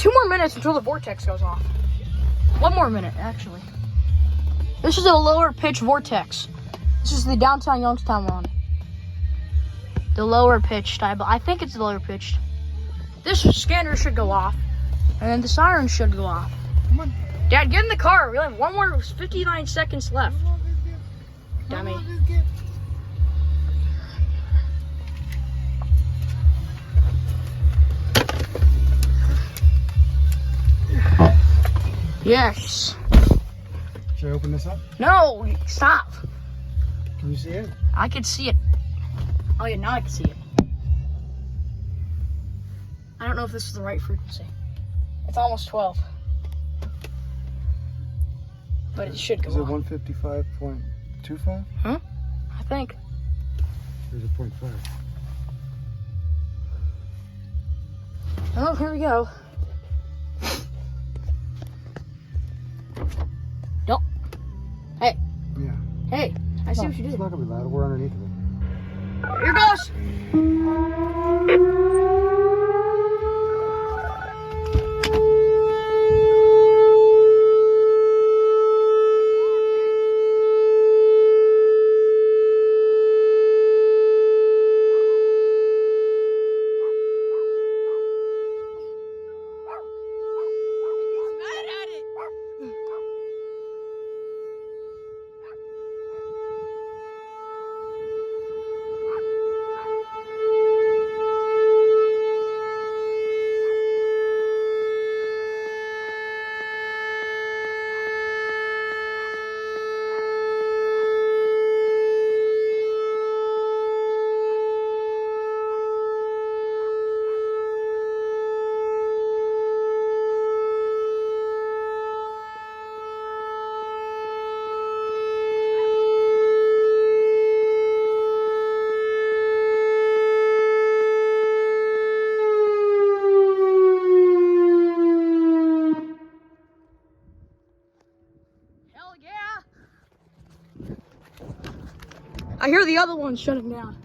2 more minutes until the vortex goes off. 1 more minute, actually. This is a lower pitch vortex. This is the downtown Youngstown one. The lower pitched, I think it's the lower pitched. This scanner should go off, and then the siren should go off. Come on. Dad, get in the car. We have 1 more, 59 seconds left. Dummy. Yes. Should I open this up? No, stop. Can you see it? I can see it. Oh yeah, now I can see it. I don't know if this is the right frequency. It's almost 12. But it should go Is it off. 155.25? Huh? I think. There's a 0.5. Oh, here we go. Don't. Hey. Yeah. Hey. I see what you It's did. not gonna be loud. We're underneath of it. Here goes. I hear the other one shutting down.